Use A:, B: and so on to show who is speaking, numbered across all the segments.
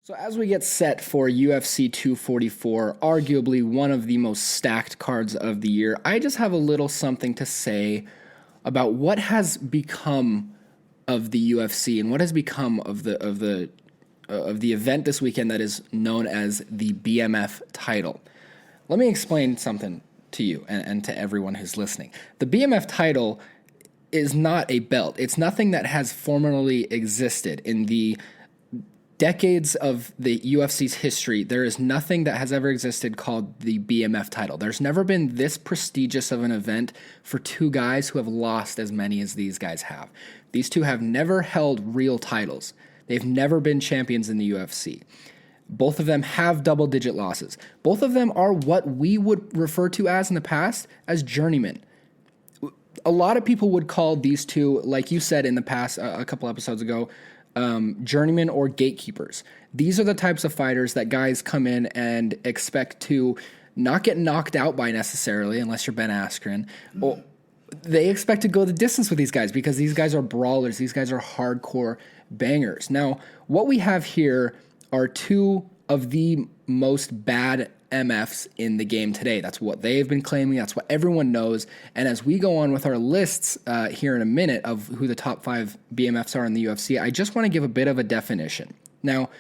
A: So as we get set for UFC 244, arguably one of the most stacked cards of the year, I just have a little something to say about what has become of the UFC and what has become of the event this weekend that is known as the BMF title. Let me explain something to you and to everyone who's listening. The BMF title is not a belt. It's nothing that has formerly existed in the decades of the UFC's history. There is nothing that has ever existed called the BMF title. There's never been this prestigious of an event for two guys who have lost as many as these guys have. These two have never held real titles. They've never been champions in the UFC. Both of them have double-digit losses. Both of them are what we would refer to as in the past as journeymen. A lot of people would call these two, like you said in the past, a couple episodes ago, journeymen or gatekeepers. These are the types of fighters that guys come in and expect to not get knocked out by necessarily, unless you're Ben Askren. Or they expect to go the distance with these guys because these guys are brawlers. These guys are hardcore bangers. Now, what we have here are two of the most bad MFs in the game today. That's what they've been claiming. That's what everyone knows. And as we go on with our lists here in a minute of who the top 5 BMFs are in the UFC, I just want to give a bit of a definition. Now,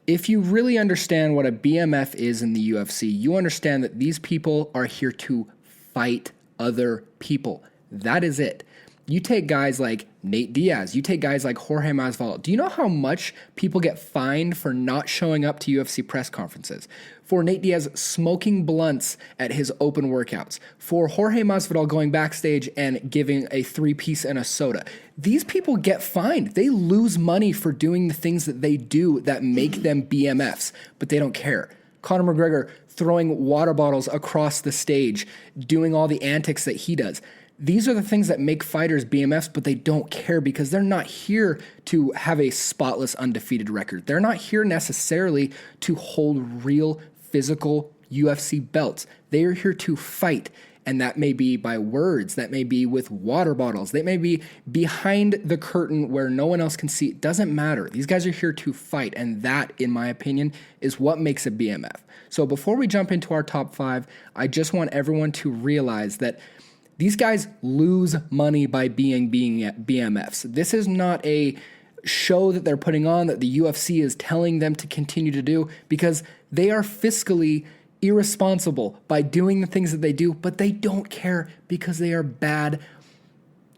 A: if you really understand what a BMF is in the UFC, you understand that these people are here to fight other people. That is it. You take guys like Nate Diaz, you take guys like Jorge Masvidal. Do you know how much people get fined for not showing up to UFC press conferences? For Nate Diaz smoking blunts at his open workouts? For Jorge Masvidal going backstage and giving a 3-piece and a soda? These people get fined. They lose money for doing the things that they do that make them BMFs, but they don't care. Conor McGregor throwing water bottles across the stage, doing all the antics that he does. These are the things that make fighters BMFs, but they don't care because they're not here to have a spotless, undefeated record. They're not here necessarily to hold real physical UFC belts. They are here to fight, and that may be by words, that may be with water bottles, that may be behind the curtain where no one else can see. It doesn't matter. These guys are here to fight, and that, in my opinion, is what makes a BMF. So before we jump into our top 5, I just want everyone to realize that these guys lose money by being BMFs. This is not a show that they're putting on that the UFC is telling them to continue to do because they are fiscally irresponsible by doing the things that they do, but they don't care because they are bad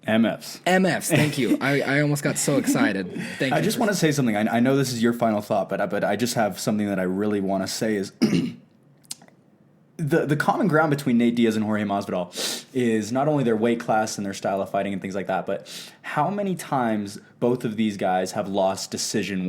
B: MFs.
A: MFs, thank you. I almost got so excited. Thank you.
B: I just want to say something. I know this is your final thought, but I just have something that I really want to say is the common ground between Nate Diaz and Jorge Masvidal is not only their weight class and their style of fighting and things like that, but how many times both of these guys have lost decision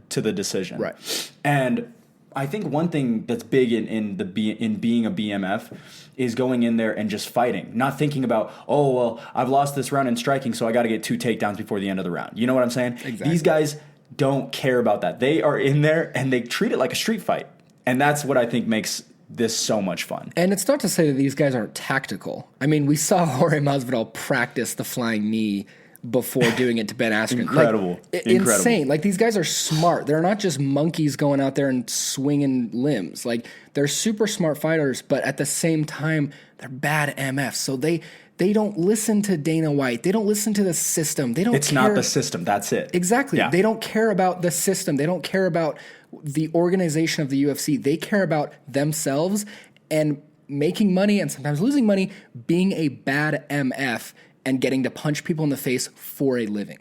B: to the decision.
A: Right.
B: And I think one thing that's big in being a BMF is going in there and just fighting, not thinking about, oh, well, I've lost this round in striking, so I got to get 2 takedowns before the end of the round. You know what I'm saying?
A: Exactly.
B: These guys don't care about that. They are in there and they treat it like a street fight. And that's what I think makes this so much fun.
A: And it's not to say that these guys aren't tactical. I mean, we saw Jorge Masvidal practice the flying knee before doing it to Ben Askren.
B: Incredible.
A: Insane. Like, these guys are smart. They're not just monkeys going out there and swinging limbs. Like, they're super smart fighters, but at the same time, they're bad MFs. So they don't listen to Dana White. They don't listen to the system. They don't
B: It's
A: care.
B: not the system. That's it.
A: Exactly.
B: Yeah.
A: They don't care about the system. They don't care about the organization of the UFC. They care about themselves and making money and sometimes losing money, being a bad MF and getting to punch people in the face for a living.